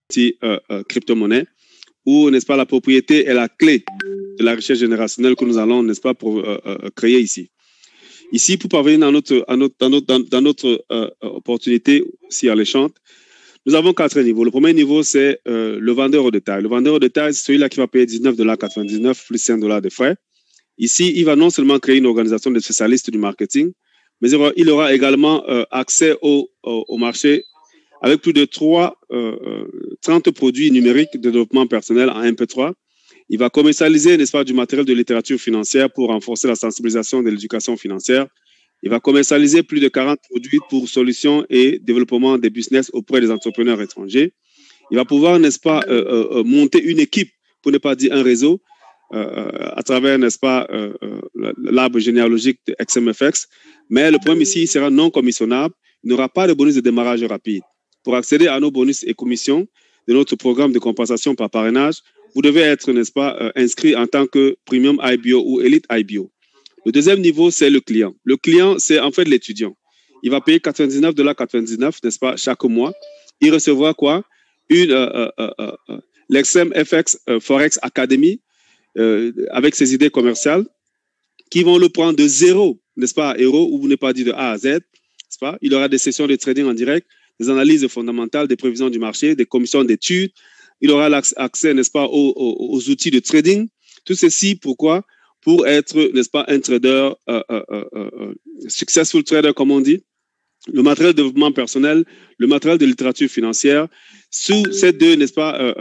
crypto-monnaie, où, n'est-ce pas, la propriété est la clé de la richesse générationnelle que nous allons, n'est-ce pas, créer ici. Ici, pour parvenir dans notre opportunité si alléchante, nous avons 4 niveaux. Le premier niveau, c'est le vendeur au détail. Le vendeur au détail, c'est celui-là qui va payer $19,99 plus $5 de frais. Ici, il va non seulement créer une organisation de spécialistes du marketing, mais il aura également accès au marché avec plus de 30 produits numériques de développement personnel en MP3. Il va commercialiser, n'est-ce pas, du matériel de littérature financière pour renforcer la sensibilisation de l'éducation financière. Il va commercialiser plus de 40 produits pour solutions et développement des business auprès des entrepreneurs étrangers. Il va pouvoir, n'est-ce pas, monter une équipe, pour ne pas dire un réseau, à travers, n'est-ce pas, l'arbre généalogique de XMFX. Mais le problème ici, il sera non commissionnable. Il n'aura pas de bonus de démarrage rapide. Pour accéder à nos bonus et commissions de notre programme de compensation par parrainage, vous devez être, n'est-ce pas, inscrit en tant que Premium IBO ou Elite IBO. Le deuxième niveau, c'est le client. Le client, c'est en fait l'étudiant. Il va payer $99,99, n'est-ce pas, chaque mois. Il recevra quoi? L'XMFX Forex Academy avec ses idées commerciales qui vont le prendre de zéro, n'est-ce pas, à héros, ou vous n'êtes pas dit de A à Z, n'est-ce pas? Il aura des sessions de trading en direct, des analyses fondamentales, des prévisions du marché, des commissions d'études. Il aura accès, n'est-ce pas, aux outils de trading. Tout ceci, pourquoi? Pour être, n'est-ce pas, un trader, successful trader, comme on dit. Le matériel de développement personnel, le matériel de littérature financière, sous ces deux, n'est-ce pas,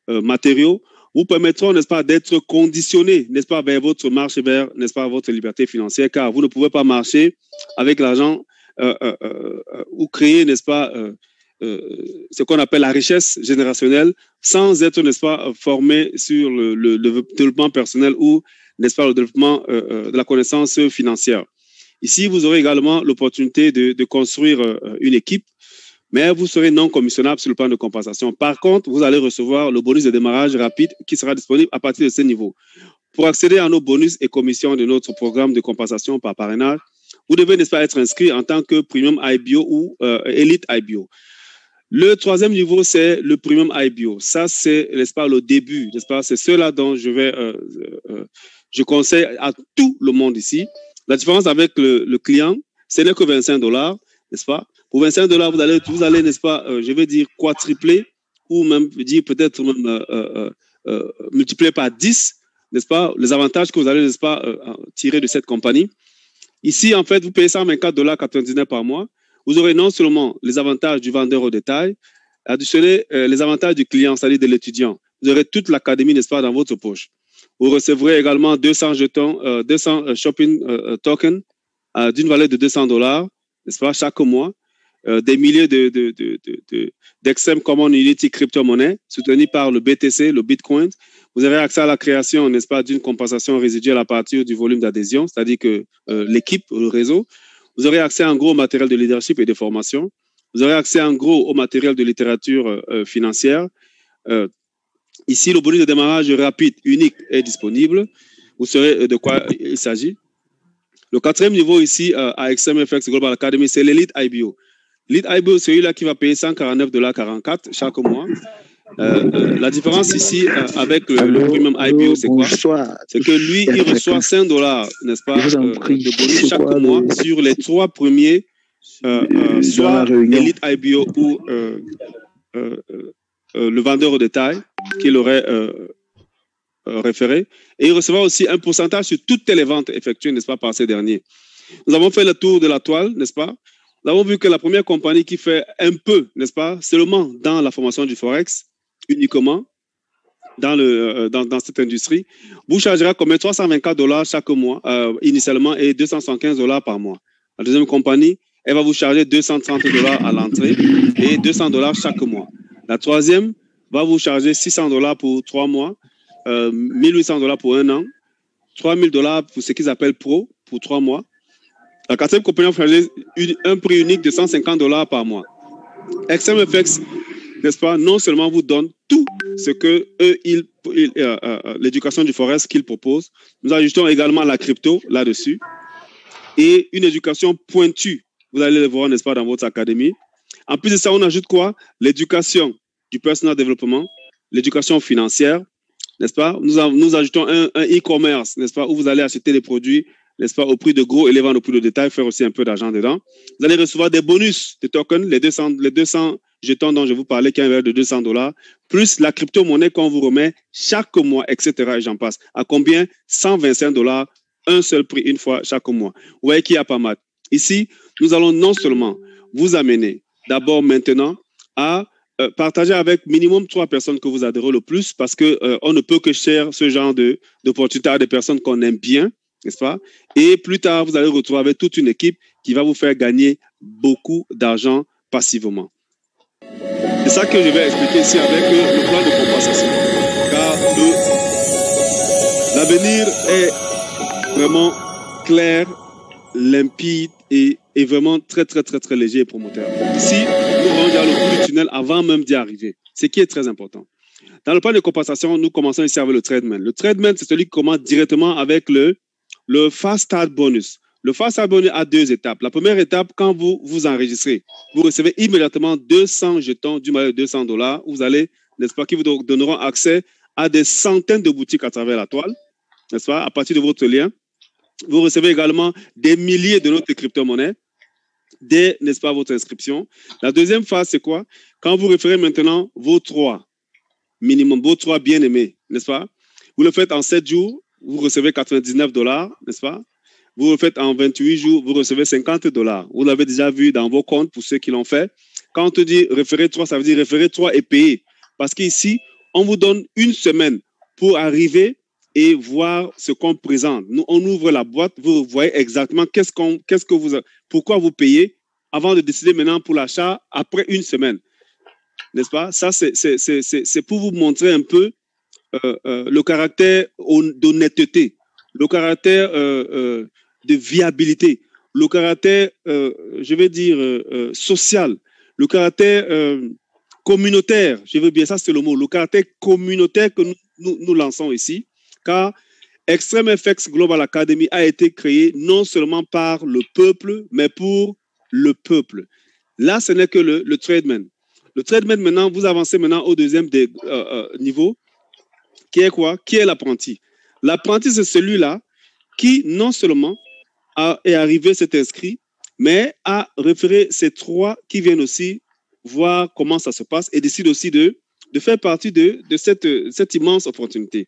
matériaux, vous permettront, n'est-ce pas, d'être conditionné, n'est-ce pas, vers votre marche vers, n'est-ce pas, votre liberté financière, car vous ne pouvez pas marcher avec l'argent ou créer, n'est-ce pas, ce qu'on appelle la richesse générationnelle sans être, n'est-ce pas, formé sur le développement personnel ou, n'est-ce pas, le développement de la connaissance financière. Ici, vous aurez également l'opportunité de construire une équipe, mais vous serez non commissionnable sur le plan de compensation. Par contre, vous allez recevoir le bonus de démarrage rapide qui sera disponible à partir de ce niveau. Pour accéder à nos bonus et commissions de notre programme de compensation par parrainage, vous devez, n'est-ce pas, être inscrit en tant que Premium IBO ou Elite IBO. Le troisième niveau, c'est le Premium IBO. Ça, c'est, n'est-ce pas, le début, n'est-ce pas? C'est cela dont je conseille à tout le monde ici. La différence avec le client, ce n'est que $25, n'est-ce pas? Pour $25, vous allez, n'est-ce pas, je vais dire quadrupler ou même dire peut-être même multiplier par 10, n'est-ce pas, les avantages que vous allez, n'est-ce pas, tirer de cette compagnie. Ici, en fait, vous payez $124,99 par mois. Vous aurez non seulement les avantages du vendeur au détail, additionner les avantages du client, c'est-à-dire de l'étudiant. Vous aurez toute l'académie, n'est-ce pas, dans votre poche. Vous recevrez également 200 jetons, 200 shopping tokens d'une valeur de $200, n'est-ce pas, chaque mois. Des milliers d'XM Common Unity crypto-monnaie soutenus par le BTC, le Bitcoin. Vous aurez accès à la création, n'est-ce pas, d'une compensation résiduelle à partir du volume d'adhésion, c'est-à-dire que l'équipe, le réseau. Vous aurez accès en gros au matériel de leadership et de formation. Vous aurez accès en gros au matériel de littérature financière. Ici, le bonus de démarrage rapide, unique est disponible. Vous saurez de quoi il s'agit. Le quatrième niveau ici à XMFX Global Academy, c'est l'Elite IBO. L'Elite IBO, c'est celui-là qui va payer $149,44 chaque mois. La différence ici avec le Premium IBO, c'est quoi? C'est que lui, il reçoit $5, n'est-ce pas, de bonus chaque mois sur les 3 premiers, soit Elite IBO ou le vendeur au détail qu'il aurait référé. Et il recevra aussi un pourcentage sur toutes les ventes effectuées, n'est-ce pas, par ces derniers. Nous avons fait le tour de la toile, n'est-ce pas? Nous avons vu que la première compagnie qui fait un peu, n'est-ce pas, seulement dans la formation du Forex, uniquement dans cette industrie, vous chargera comme $324 chaque mois initialement et $275 par mois. La deuxième compagnie, elle va vous charger $230 à l'entrée et $200 chaque mois. La troisième va vous charger $600 pour 3 mois, $1,800 pour 1 an, $3,000 pour ce qu'ils appellent Pro pour 3 mois. La quatrième compagnie va vous charger un prix unique de $150 par mois. XMFX, n'est-ce pas, non seulement vous donne tout ce que l'éducation du Forex qu'ils proposent, nous ajoutons également la crypto là-dessus et une éducation pointue. Vous allez le voir, n'est-ce pas, dans votre académie. En plus de ça, on ajoute quoi? L'éducation du personal development, l'éducation financière, n'est-ce pas? Nous ajoutons un e-commerce, n'est-ce pas, où vous allez acheter des produits, n'est-ce pas, au prix de gros et les vendre au prix de détail, faire aussi un peu d'argent dedans. Vous allez recevoir des bonus, des tokens, les 200 jetons dont je vous parlais, qui est un valeur de $200, plus la crypto-monnaie qu'on vous remet chaque mois, etc. Et j'en passe. À combien? $125, un seul prix, une fois chaque mois. Vous voyez qu'il y a pas mal. Ici, nous allons non seulement vous amener d'abord maintenant à partager avec minimum 3 personnes que vous adhérez le plus, parce que on ne peut que share ce genre d'opportunités à des personnes qu'on aime bien, n'est-ce pas? Et plus tard, vous allez retrouver avec toute une équipe qui va vous faire gagner beaucoup d'argent passivement. C'est ça que je vais expliquer ici avec le plan de compensation. Car l'avenir est vraiment clair, limpide et vraiment très, très, très, très léger et promoteur. Ici, nous rentrons dans le bout du tunnel avant même d'y arriver, ce qui est très important. Dans le plan de compensation, nous commençons ici avec le TradeMan. Le TradeMan, c'est celui qui commence directement avec le Fast Start Bonus. Le Fast Start Bonus a 2 étapes. La première étape, quand vous vous enregistrez, vous recevez immédiatement 200 jetons d'une valeur de $200. Vous allez, n'est-ce pas, qui vous donneront accès à des centaines de boutiques à travers la toile, n'est-ce pas, à partir de votre lien. Vous recevez également des milliers de notes de crypto-monnaies dès, n'est-ce pas, votre inscription. La deuxième phase, c'est quoi? Quand vous référez maintenant vos 3 minimum, vos 3 bien-aimés, n'est-ce pas? Vous le faites en 7 jours, vous recevez $99, n'est-ce pas? Vous le faites en 28 jours, vous recevez $50. Vous l'avez déjà vu dans vos comptes pour ceux qui l'ont fait. Quand on te dit référer 3, ça veut dire référer 3 et payer. Parce qu'ici, on vous donne une semaine pour arriver et voir ce qu'on présente. Nous, on ouvre la boîte, vous voyez exactement pourquoi vous payez avant de décider maintenant pour l'achat après une semaine. N'est-ce pas? Ça, c'est pour vous montrer un peu le caractère d'honnêteté, le caractère de viabilité, le caractère, je vais dire, social, le caractère communautaire, je veux bien, ça c'est le mot, le caractère communautaire que nous lançons ici, car Extreme FX Global Academy a été créé non seulement par le peuple, mais pour le peuple. Là, ce n'est que le TradeMan. Le TradeMan, maintenant, vous avancez maintenant au deuxième niveau, qui est quoi? Qui est l'apprenti? L'apprenti, c'est celui-là qui, non seulement est arrivé, s'est inscrit, mais a référé ces 3 qui viennent aussi voir comment ça se passe et décident aussi de faire partie de cette immense opportunité.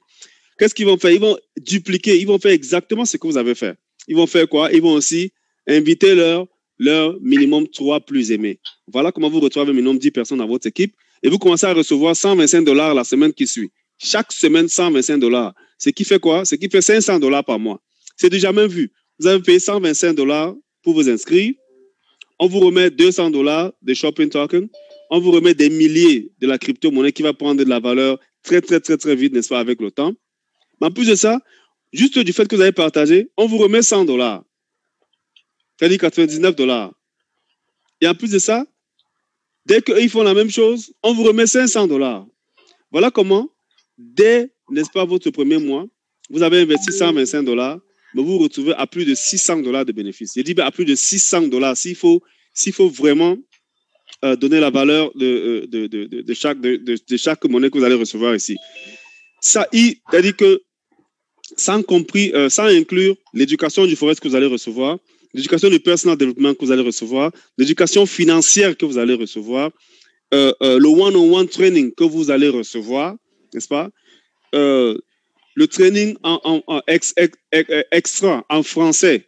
Qu'est-ce qu'ils vont faire? Ils vont dupliquer, ils vont faire exactement ce que vous avez fait. Ils vont faire quoi? Ils vont aussi inviter leur minimum 3 plus aimés. Voilà comment vous retrouvez un minimum 10 personnes dans votre équipe et vous commencez à recevoir $125 la semaine qui suit. Chaque semaine, $125. Ce qui fait quoi? Ce qui fait $500 par mois. C'est déjà même vu. Vous avez payé $125 pour vous inscrire. On vous remet $200 de shopping token. On vous remet des milliers de la crypto-monnaie qui va prendre de la valeur très, très, très, très vite, n'est-ce pas, avec le temps. Mais en plus de ça, juste du fait que vous avez partagé, on vous remet $100. C'est-à-dire $99. Et en plus de ça, dès qu'ils font la même chose, on vous remet $500. Voilà comment, dès, n'est-ce pas, votre premier mois, vous avez investi $125, mais vous vous retrouvez à plus de $600 de bénéfices. Je dis à plus de $600 s'il faut vraiment donner la valeur de chaque monnaie que vous allez recevoir ici. Ça, c'est-à-dire que sans inclure l'éducation du forex que vous allez recevoir, l'éducation du personal development que vous allez recevoir, l'éducation financière que vous allez recevoir, le one-on-one training que vous allez recevoir, n'est-ce pas? Le training extra en français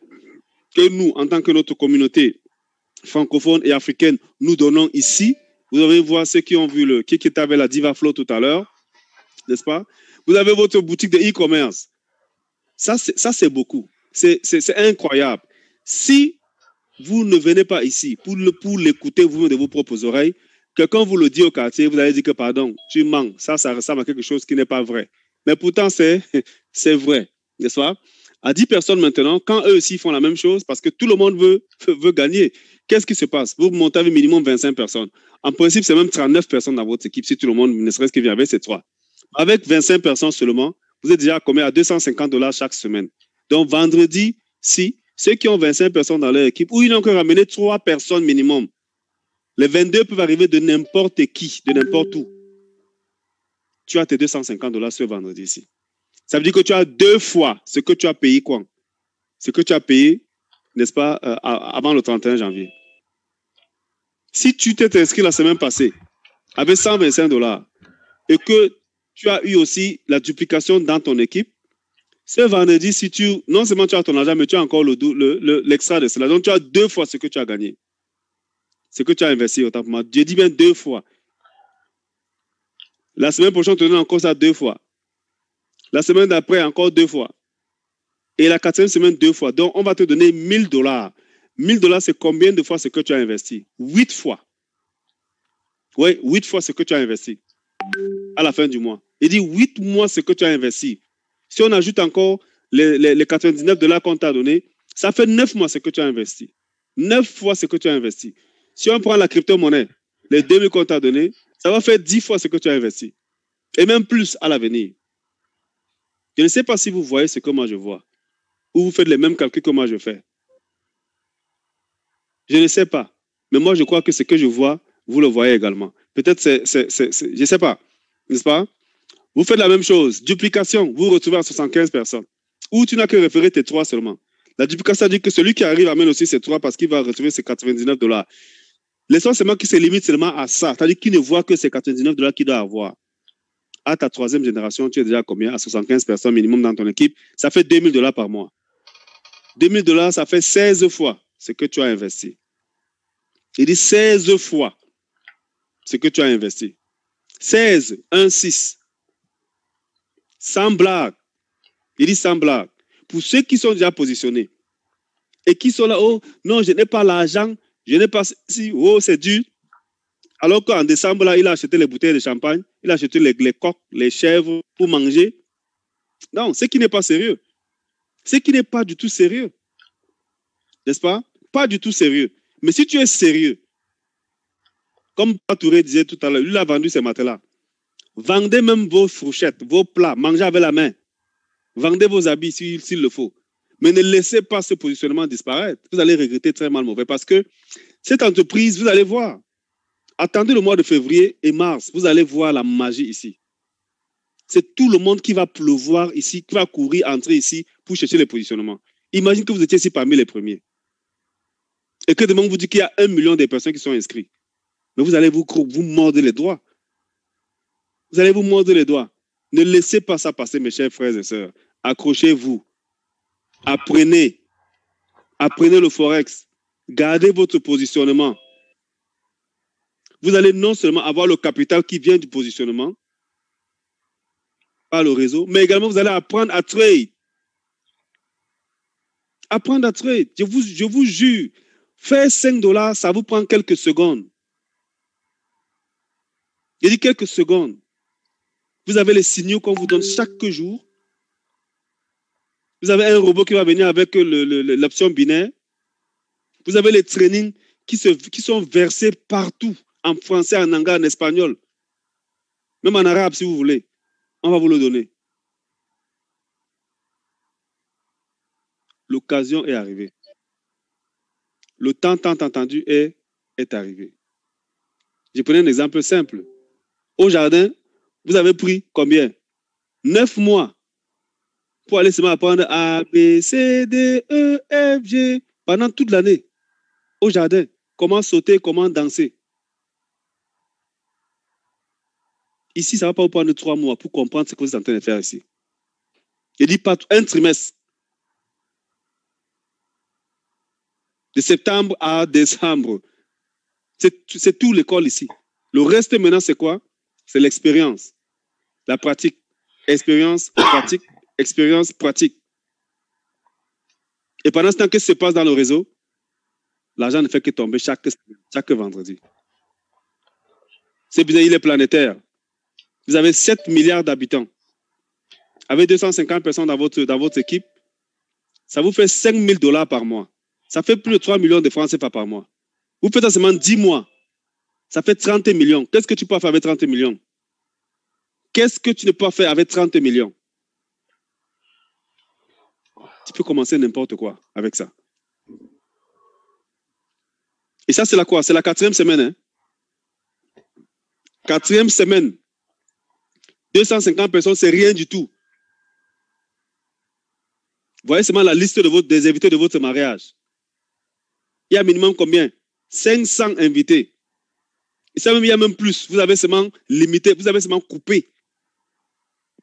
que nous, en tant que notre communauté francophone et africaine, nous donnons ici. Vous allez voir ceux qui ont vu qui était avec la Diva Flow tout à l'heure, n'est-ce pas? Vous avez votre boutique de e-commerce. Ça, c'est beaucoup. C'est incroyable. Si vous ne venez pas ici pour l'écouter vous de vos propres oreilles, quelqu'un vous le dit au quartier, vous allez dire que pardon, tu mens. Ça ressemble à quelque chose qui n'est pas vrai. Mais pourtant, c'est vrai, n'est-ce pas? À 10 personnes maintenant, quand eux aussi font la même chose, parce que tout le monde veut gagner, qu'est-ce qui se passe? Vous montez avec minimum 25 personnes. En principe, c'est même 39 personnes dans votre équipe si tout le monde ne serait-ce que vient avec ces 3. Avec 25 personnes seulement, vous êtes déjà à combien? À $250 chaque semaine. Donc, vendredi, si ceux qui ont 25 personnes dans leur équipe, ou ils n'ont que ramené 3 personnes minimum, les 22 peuvent arriver de n'importe qui, de n'importe où. tu as tes $250 ce vendredi ici. Ça veut dire que tu as 2 fois ce que tu as payé quoi? Ce que tu as payé, n'est-ce pas, avant le 31 janvier. Si tu t'es inscrit la semaine passée avec $125 et que tu as eu aussi la duplication dans ton équipe, ce vendredi, si tu, non seulement tu as ton argent, mais tu as encore l'extra de cela. Donc, tu as 2 fois ce que tu as gagné. Ce que tu as investi autant pour moi. Je dis bien 2 fois. La semaine prochaine, on te donne encore ça 2 fois. La semaine d'après, encore 2 fois. Et la 4e semaine, 2 fois. Donc, on va te donner $1000. $1000, c'est combien de fois ce que tu as investi? 8 fois. Oui, 8 fois ce que tu as investi à la fin du mois. Il dit 8 mois ce que tu as investi. Si on ajoute encore les $99 qu'on t'a donné, ça fait 9 mois ce que tu as investi. 9 fois ce que tu as investi. Si on prend la crypto-monnaie, les 2000 qu'on t'a donné, ça va faire 10 fois ce que tu as investi. Et même plus à l'avenir. Je ne sais pas si vous voyez ce que moi je vois. Ou vous faites les mêmes calculs que moi je fais. Je ne sais pas. Mais moi je crois que ce que je vois, vous le voyez également. Peut-être je ne sais pas. N'est-ce pas? Vous faites la même chose. Duplication, vous vous retrouvez à 75 personnes. Ou tu n'as que référé tes 3 seulement. La duplication dit que celui qui arrive amène aussi ses 3 parce qu'il va retrouver ses $99. Laissons seulement qui se limite seulement à ça. C'est-à-dire qu'il ne voit que ces $99 qu'il doit avoir. À ta 3e génération, tu es déjà combien? À 75 personnes minimum dans ton équipe. Ça fait $2000 par mois. $2000, ça fait 16 fois ce que tu as investi. Il dit 16 fois ce que tu as investi. 16, 1, 6. Sans blague. Il dit sans blague. Pour ceux qui sont déjà positionnés et qui sont là, oh non, je n'ai pas l'argent, je n'ai pas, si, oh c'est dur. Alors qu'en décembre, là, il a acheté les bouteilles de champagne, il a acheté les coques, les chèvres pour manger. Non, ce qui n'est pas sérieux. Ce qui n'est pas du tout sérieux. N'est-ce pas? Pas du tout sérieux. Mais si tu es sérieux, comme Touré disait tout à l'heure, lui a vendu ces matelas. Vendez même vos fourchettes, vos plats, mangez avec la main. Vendez vos habits s'il le faut. Mais ne laissez pas ce positionnement disparaître. Vous allez regretter très mal mauvais parce que cette entreprise, vous allez voir. Attendez le mois de février et mars, vous allez voir la magie ici. C'est tout le monde qui va pleuvoir ici, qui va courir, entrer ici pour chercher les positionnements. Imagine que vous étiez ici parmi les premiers. Et que demain, on vous dit qu'il y a 1 million de personnes qui sont inscrites. Mais vous allez vous mordre les doigts. Vous allez vous mordre les doigts. Ne laissez pas ça passer, mes chers frères et sœurs. Accrochez-vous. Apprenez. Apprenez le Forex. Gardez votre positionnement. Vous allez non seulement avoir le capital qui vient du positionnement, par le réseau, mais également vous allez apprendre à trade. Apprendre à trade. Je vous jure, faire $5, ça vous prend quelques secondes. Je dis quelques secondes. Vous avez les signaux qu'on vous donne chaque jour. Vous avez un robot qui va venir avec l'option binaire. Vous avez les trainings qui sont versés partout, en français, en anglais, en espagnol. Même en arabe, si vous voulez. On va vous le donner. L'occasion est arrivée. Le temps tant entendu est arrivé. Je prenais un exemple simple. Au jardin, vous avez pris combien? 9 mois pour aller seulement apprendre A, B, C, D, E, F, G pendant toute l'année. Au jardin, comment sauter, comment danser. Ici, ça ne va pas vous prendre 3 mois pour comprendre ce que vous êtes en train de faire ici. Je dis pas un trimestre. De septembre à décembre. C'est tout l'école ici. Le reste maintenant, c'est quoi? C'est l'expérience, la pratique. Expérience, pratique, expérience, pratique. Et pendant ce temps, qu'est-ce qui se passe dans le réseau? L'argent ne fait que tomber chaque vendredi. C'est bizarre, il est planétaire. Vous avez 7 milliards d'habitants. Avec 250 personnes dans votre équipe, ça vous fait $5 000 par mois. Ça fait plus de 3 millions de francs CFA par mois. Vous faites ça seulement 10 mois. Ça fait 30 millions. Qu'est-ce que tu peux faire avec 30 millions? Qu'est-ce que tu ne peux pas faire avec 30 millions? Tu peux commencer n'importe quoi avec ça. Et ça, c'est la quoi? C'est la 4e semaine. Hein? 4e semaine. 250 personnes, c'est rien du tout. Voyez seulement la liste des invités de votre mariage. Il y a minimum combien? 500 invités. Et ça même, il y a même plus. Vous avez seulement limité, vous avez seulement coupé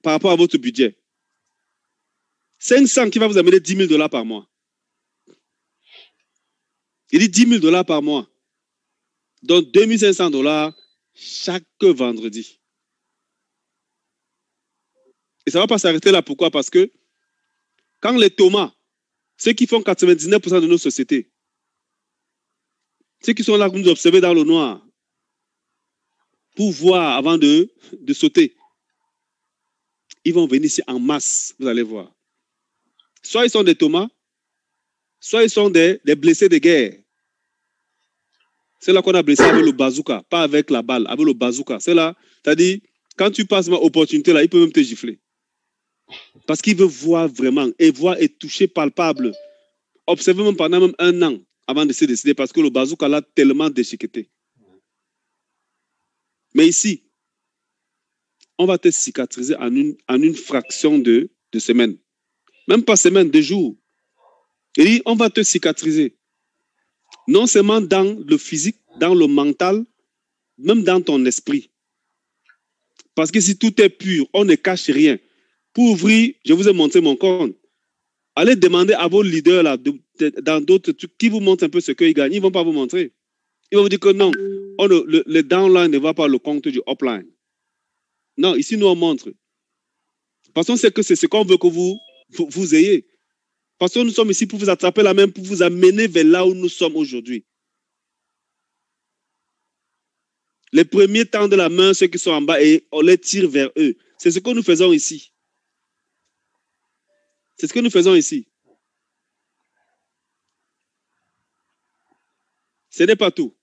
par rapport à votre budget. 500 qui va vous amener 10 000 $ par mois. Il dit 10 000 $ par mois. Donc 2 500 $ chaque vendredi. Et ça ne va pas s'arrêter là. Pourquoi? Parce que quand les Thomas, ceux qui font 99% de nos sociétés, ceux qui sont là pour nous observer dans le noir, pour voir avant de sauter, ils vont venir ici en masse, vous allez voir. Soit ils sont des Thomas, soit ils sont des blessés de guerre. C'est là qu'on a blessé avec le bazooka, pas avec la balle, avec le bazooka. C'est là, c'est-à-dire, quand tu passes ma opportunité là, il peut même te gifler. Parce qu'il veut voir vraiment, et voir et toucher palpable. Observez même pendant même 1 an avant de se décider, parce que le bazooka l'a tellement déchiqueté. Mais ici, on va te cicatriser en une fraction de semaine. Même pas semaine, de jours. Il dit, on va te cicatriser. Non seulement dans le physique, dans le mental, même dans ton esprit. Parce que si tout est pur, on ne cache rien. Pour ouvrir, je vous ai montré mon compte. Allez demander à vos leaders là, dans d'autres trucs qui vous montrent un peu ce qu'ils gagnent. Ils ne vont pas vous montrer. Ils vont vous dire que non, le downline ne va pas le compte du upline. Non, ici nous on montre. Parce qu'on sait que c'est ce qu'on veut que vous ayez. Parce que nous sommes ici pour vous attraper la main, pour vous amener vers là où nous sommes aujourd'hui. Les premiers tendent la main, ceux qui sont en bas, et on les tire vers eux. C'est ce que nous faisons ici. C'est ce que nous faisons ici. Ce n'est pas tout.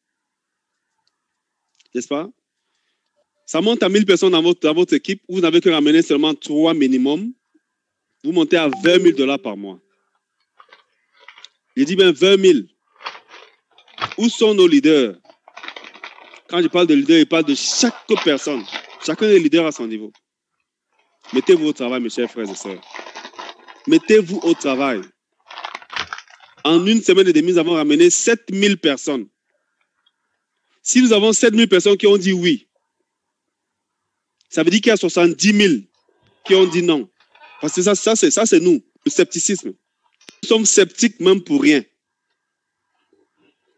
N'est-ce pas? Ça monte à 1000 personnes dans votre équipe. Vous n'avez que ramener seulement 3 minimum. Vous montez à 20 000 $ par mois. Je dis bien 20 000. Où sont nos leaders? Quand je parle de leader, je parle de chaque personne. Chacun est leader à son niveau. Mettez-vous au travail, mes chers frères et sœurs. Mettez-vous au travail. En 1 semaine et demie, nous avons ramené 7000 personnes. Si nous avons 7000 personnes qui ont dit oui, ça veut dire qu'il y a 70 000 qui ont dit non. Parce que ça c'est nous, le scepticisme. Nous sommes sceptiques même pour rien.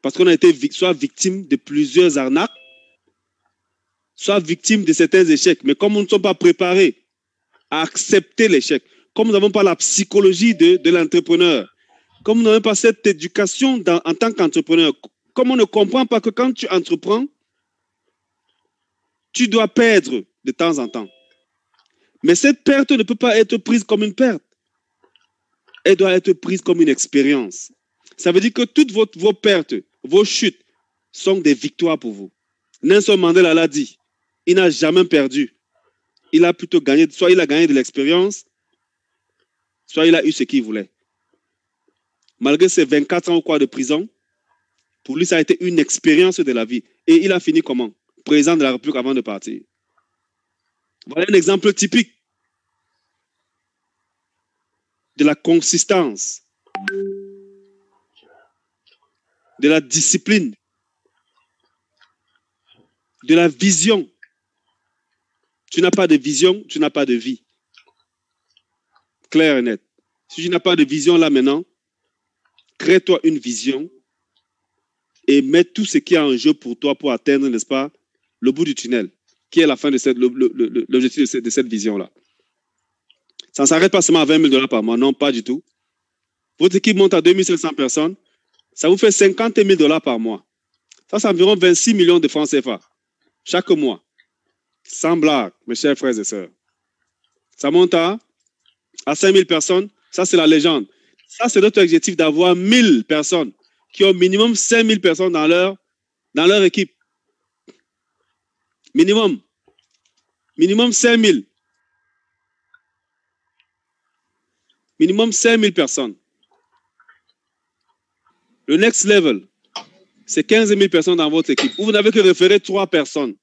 Parce qu'on a été soit victime de plusieurs arnaques, soit victime de certains échecs. Mais comme nous ne sommes pas préparés à accepter l'échec, comme nous n'avons pas la psychologie de l'entrepreneur, comme nous n'avons pas cette éducation en tant qu'entrepreneur, comme on ne comprend pas que quand tu entreprends, tu dois perdre de temps en temps. Mais cette perte ne peut pas être prise comme une perte. Elle doit être prise comme une expérience. Ça veut dire que toutes vos pertes, vos chutes sont des victoires pour vous. Nelson Mandela l'a dit. Il n'a jamais perdu. Il a plutôt gagné, soit il a gagné de l'expérience, soit il a eu ce qu'il voulait. Malgré ses 24 ans ou quoi de prison, pour lui, ça a été une expérience de la vie. Et il a fini comment? Président de la République avant de partir. Voilà un exemple typique de la consistance, de la discipline, de la vision. Tu n'as pas de vision, tu n'as pas de vie. Clair et net. Si tu n'as pas de vision là maintenant, crée-toi une vision et mets tout ce qui est en jeu pour toi pour atteindre, n'est-ce pas, le bout du tunnel, qui est la fin de l'objectif de cette vision-là. Ça ne s'arrête pas seulement à 20 000 $ par mois, non, pas du tout. Votre équipe monte à 2500 personnes, ça vous fait 50 000 $ par mois. Ça, c'est environ 26 millions de francs CFA chaque mois. Sans blague, mes chers frères et sœurs. Ça monte à 5000 personnes, ça c'est la légende. Ça, c'est notre objectif d'avoir 1000 personnes qui ont minimum 5000 personnes dans leur équipe. Minimum 5000. Minimum 5000 personnes. Le next level, c'est 15 000 personnes dans votre équipe. Vous n'avez que référé 3 personnes.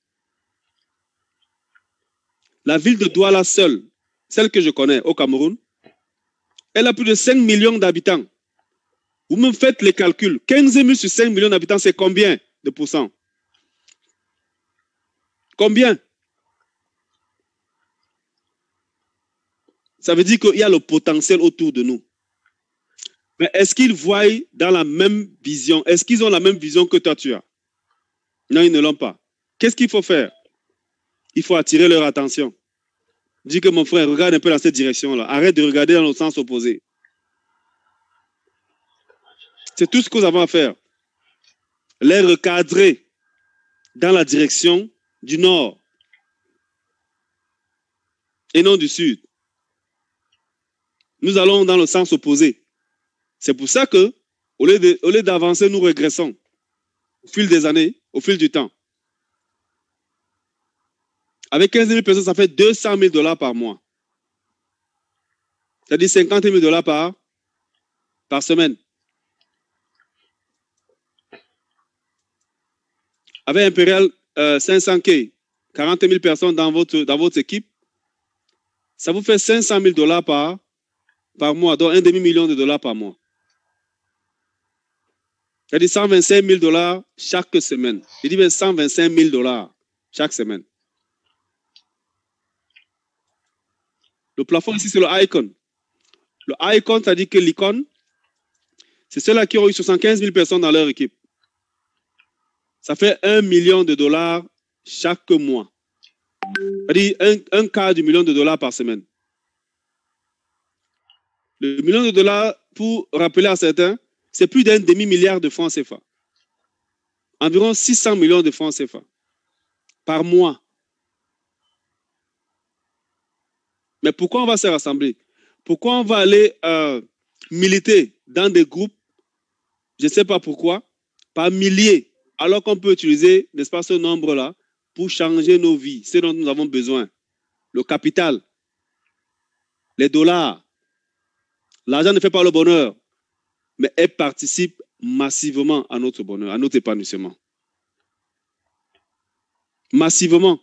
La ville de Douala seule, celle que je connais au Cameroun, elle a plus de 5 millions d'habitants. Vous me faites les calculs. 15 000 sur 5 millions d'habitants, c'est combien de pourcents? Combien? Ça veut dire qu'il y a le potentiel autour de nous. Mais est-ce qu'ils voient dans la même vision? Est-ce qu'ils ont la même vision que toi tu as? Non, ils ne l'ont pas. Qu'est-ce qu'il faut faire? Il faut attirer leur attention. Dis que mon frère, regarde un peu dans cette direction-là. Arrête de regarder dans le sens opposé. C'est tout ce que nous avons à faire. Les recadrer dans la direction du nord et non du sud. Nous allons dans le sens opposé. C'est pour ça que, au lieu d'avancer, nous régressons au fil des années, au fil du temps. Avec 15 000 personnes, ça fait 200 000 $ par mois. C'est-à-dire 50 000 $ par semaine. Avec Imperial 500K, 40 000 personnes dans votre équipe, ça vous fait 500 000 $ par mois, donc $1,5 million par mois. C'est-à-dire 125 000 $ chaque semaine. Je dis bien 125 000 $ chaque semaine. Le plafond ici, c'est le icon. Le icon, c'est-à-dire que l'icône, c'est ceux-là qui ont eu 75 000 personnes dans leur équipe. Ça fait $1 million chaque mois. C'est-à-dire un quart du million de dollars par semaine. Le $1 million, pour rappeler à certains, c'est plus d'1 demi-milliard de francs CFA. Environ 600 millions de francs CFA par mois. Mais pourquoi on va se rassembler? Pourquoi on va aller militer dans des groupes, je ne sais pas pourquoi, par milliers, alors qu'on peut utiliser, n'est-ce pas, ce nombre-là pour changer nos vies, ce dont nous avons besoin. Le capital, les dollars. L'argent ne fait pas le bonheur, mais elle participe massivement à notre bonheur, à notre épanouissement. Massivement.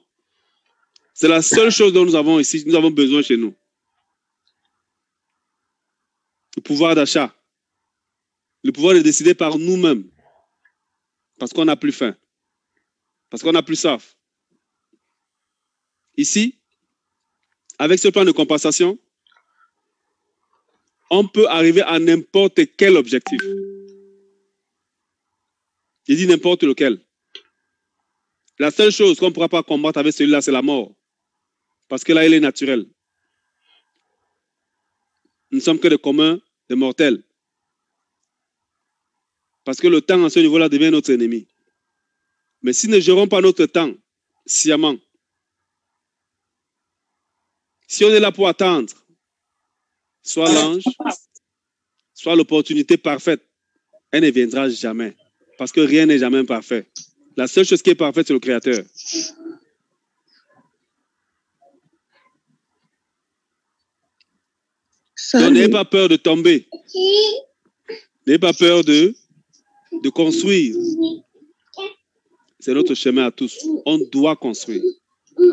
C'est la seule chose dont nous avons ici, nous avons besoin chez nous. Le pouvoir d'achat. Le pouvoir de décider par nous-mêmes. Parce qu'on n'a plus faim. Parce qu'on n'a plus soif. Ici, avec ce plan de compensation, on peut arriver à n'importe quel objectif. Je dis n'importe lequel. La seule chose qu'on ne pourra pas combattre avec celui-là, c'est la mort. Parce que là, il est naturel. Nous ne sommes que des communs, des mortels. Parce que le temps, à ce niveau-là, devient notre ennemi. Mais si nous ne gérons pas notre temps sciemment, si on est là pour attendre, soit l'ange, soit l'opportunité parfaite, elle ne viendra jamais. Parce que rien n'est jamais parfait. La seule chose qui est parfaite, c'est le Créateur. Donc, n'ayez pas peur de tomber. N'ayez pas peur de construire. C'est notre chemin à tous. On doit construire. Mais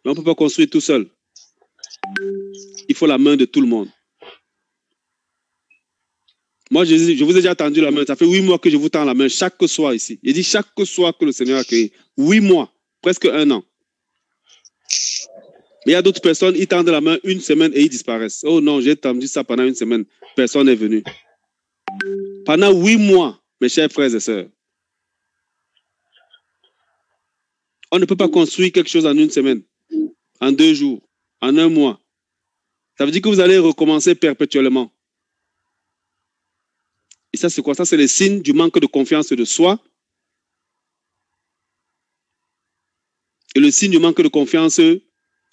on ne peut pas construire tout seul. Il faut la main de tout le monde. Moi, je vous ai déjà tendu la main. Ça fait 8 mois que je vous tends la main chaque soir ici. Il dit chaque soir que le Seigneur a créé. 8 mois, presque 1 an. Mais il y a d'autres personnes, ils tendent la main 1 semaine et ils disparaissent. Oh non, j'ai tendu ça pendant 1 semaine. Personne n'est venu. Pendant 8 mois, mes chers frères et sœurs, on ne peut pas construire quelque chose en 1 semaine, en 2 jours, en 1 mois. Ça veut dire que vous allez recommencer perpétuellement. Et ça, c'est quoi? Ça, c'est le signe du manque de confiance de soi. Et le signe du manque de confiance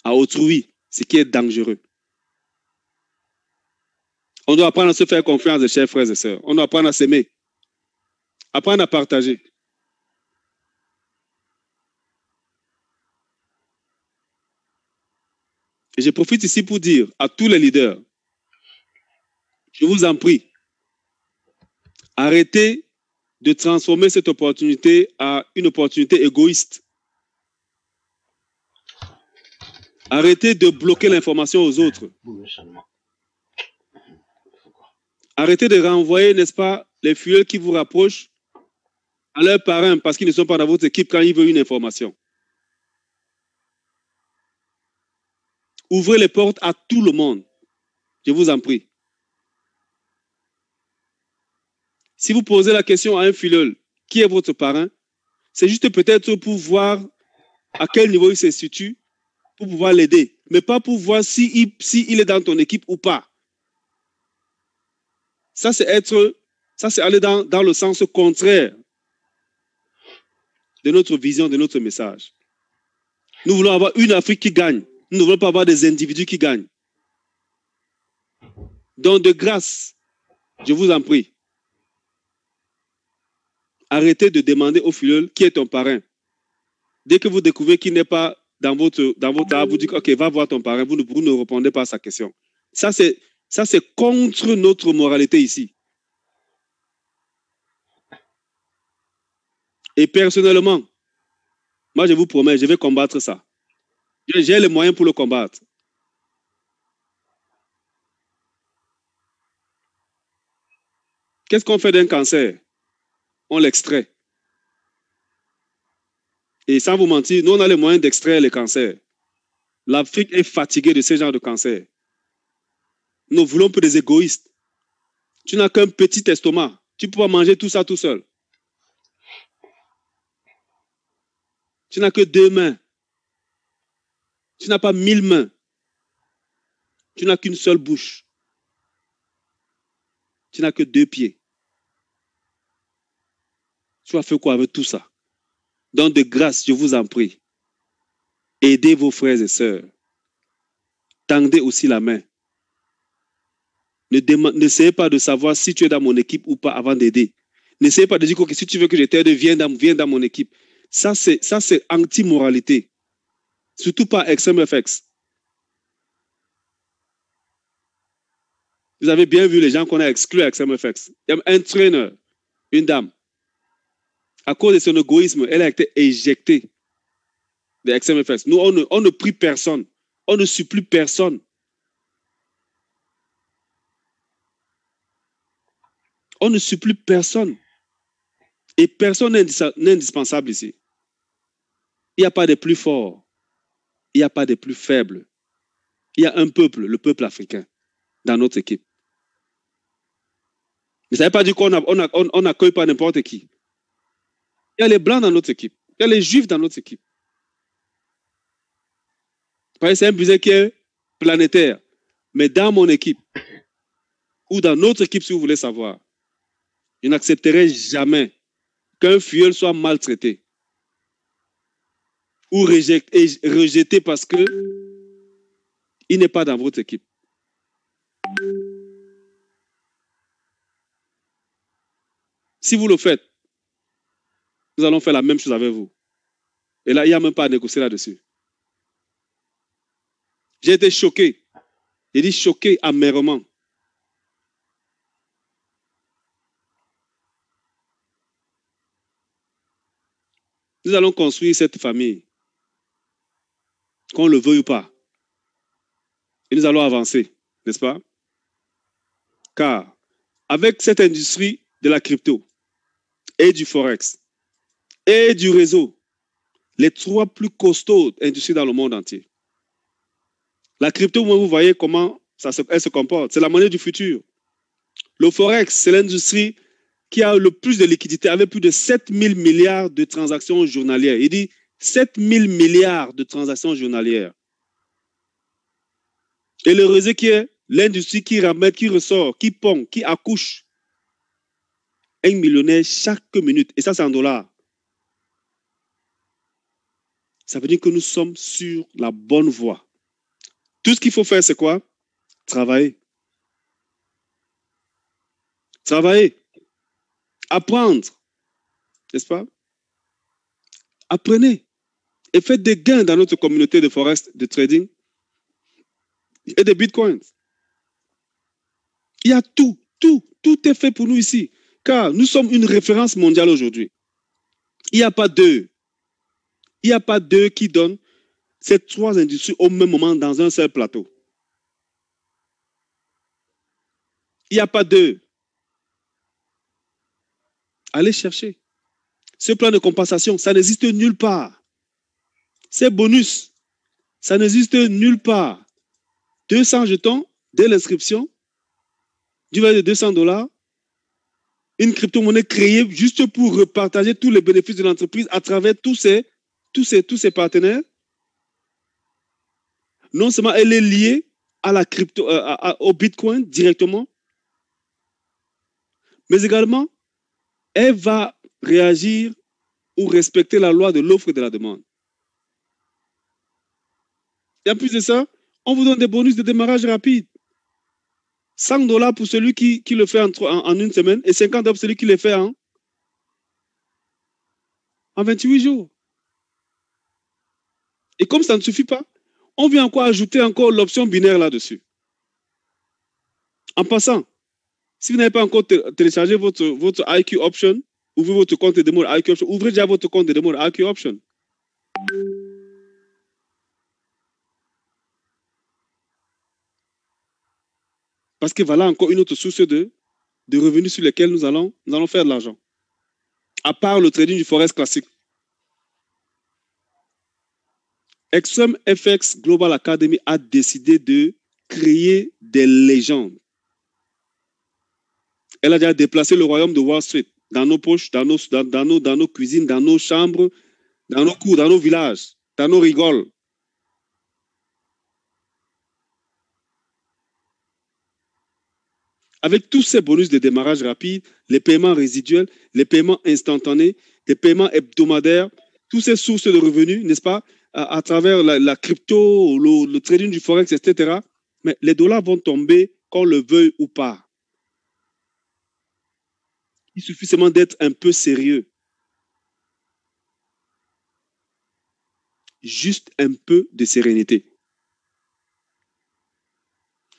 à autrui, ce qui est dangereux. On doit apprendre à se faire confiance, chers frères et sœurs. On doit apprendre à s'aimer. Apprendre à partager. Et je profite ici pour dire à tous les leaders, je vous en prie, arrêtez de transformer cette opportunité à une opportunité égoïste. Arrêtez de bloquer l'information aux autres. Arrêtez de renvoyer, n'est-ce pas, les filleuls qui vous rapprochent à leurs parents parce qu'ils ne sont pas dans votre équipe quand ils veulent une information. Ouvrez les portes à tout le monde. Je vous en prie. Si vous posez la question à un filleul, qui est votre parent, c'est juste peut-être pour voir à quel niveau il se situe, pour pouvoir l'aider, mais pas pour voir s'il est dans ton équipe ou pas. Ça, c'est aller dans le sens contraire de notre vision, de notre message. Nous voulons avoir une Afrique qui gagne. Nous ne voulons pas avoir des individus qui gagnent. Donc, de grâce, je vous en prie, arrêtez de demander au filleul qui est ton parrain. Dès que vous découvrez qu'il n'est pas dans votre art, vous dites, OK, va voir ton parrain, vous ne répondez pas à sa question. Ça, c'est contre notre moralité ici. Et personnellement, moi, je vous promets, je vais combattre ça. J'ai les moyens pour le combattre. Qu'est-ce qu'on fait d'un cancer? On l'extrait. Et sans vous mentir, nous, on a les moyens d'extraire les cancers. L'Afrique est fatiguée de ce genre de cancer. Nous voulons peu des égoïstes. Tu n'as qu'un petit estomac. Tu peux pas manger tout ça tout seul. Tu n'as que 2 mains. Tu n'as pas 1000 mains. Tu n'as qu'une seule bouche. Tu n'as que 2 pieds. Tu vas faire quoi avec tout ça? Donc, de grâce, je vous en prie, aidez vos frères et sœurs. Tendez aussi la main. N'essayez pas de savoir si tu es dans mon équipe ou pas avant d'aider. N'essayez pas de dire que si tu veux que je t'aide, viens dans mon équipe. Ça, c'est anti-moralité. Surtout pas XMFX. Vous avez bien vu les gens qu'on a exclus à XMFX. Il y a un traîneur, une dame. À cause de son égoïsme, elle a été éjectée de XMFX. Nous, on ne prie personne. On ne supplie personne. On ne supplie personne. Et personne n'est indispensable ici. Il n'y a pas de plus forts. Il n'y a pas de plus faibles. Il y a un peuple, le peuple africain, dans notre équipe. Mais ça ne veut pas dire qu'on n'accueille pas n'importe qui. Il y a les Blancs dans notre équipe. Il y a les Juifs dans notre équipe. C'est un business qui est planétaire. Mais dans mon équipe, ou dans notre équipe, si vous voulez savoir, je n'accepterai jamais qu'un filleul soit maltraité ou rejeté parce qu'il n'est pas dans votre équipe. Si vous le faites, nous allons faire la même chose avec vous. Et là, il n'y a même pas à négocier là-dessus. J'ai été choqué. J'ai dit choqué amèrement. Nous allons construire cette famille, qu'on le veuille ou pas. Et nous allons avancer, n'est-ce pas? Car avec cette industrie de la crypto et du forex et du réseau, les 3 plus costauds industries dans le monde entier. La crypto, vous voyez comment elle se comporte. C'est la monnaie du futur. Le forex, c'est l'industrie qui a le plus de liquidités, avec plus de 7 000 milliards de transactions journalières. Il dit 7 000 milliards de transactions journalières. Et le réseau qui est l'industrie qui ramène, qui ressort, qui pond, qui accouche 1 millionnaire chaque minute. Et ça, c'est en dollars. Ça veut dire que nous sommes sur la bonne voie. Tout ce qu'il faut faire, c'est quoi? Travailler. Travailler. Apprendre. N'est-ce pas? Apprenez. Et faites des gains dans notre communauté de forex, de trading et de bitcoins. Il y a tout est fait pour nous ici. Car nous sommes une référence mondiale aujourd'hui. Il n'y a pas d'eux. Il n'y a pas d'eux qui donnent. ces trois industries au même moment dans un seul plateau. Il n'y a pas deux. Allez chercher. Ce plan de compensation, ça n'existe nulle part. Ces bonus, ça n'existe nulle part. 200 jetons dès l'inscription, du valeur de $200, une crypto-monnaie créée juste pour repartager tous les bénéfices de l'entreprise à travers tous ses partenaires. Non seulement elle est liée à la crypto, au Bitcoin directement, mais également, elle va réagir ou respecter la loi de l'offre et de la demande. Et en plus de ça, on vous donne des bonus de démarrage rapide. $100 pour celui qui le fait en une semaine et $50 pour celui qui le fait en 28 jours. Et comme ça ne suffit pas, on vient encore ajouter encore l'option binaire là-dessus. En passant, si vous n'avez pas encore téléchargé votre IQ Option, ouvrez votre compte de démo IQ Option, ouvrez déjà votre compte de démo IQ Option. Parce que voilà encore une autre source de revenus sur lesquels nous allons faire de l'argent. À part le trading du Forex classique. Extreme FX Global Academy a décidé de créer des légendes. Elle a déjà déplacé le royaume de Wall Street dans nos poches, dans nos cuisines, dans nos chambres, dans nos cours, dans nos villages, dans nos rigoles. Avec tous ces bonus de démarrage rapide, les paiements résiduels, les paiements instantanés, les paiements hebdomadaires, toutes ces sources de revenus, n'est-ce pas, à travers la crypto, le trading du Forex, etc. Mais les dollars vont tomber qu'on le veuille ou pas. Il suffit seulement d'être un peu sérieux. Juste un peu de sérénité.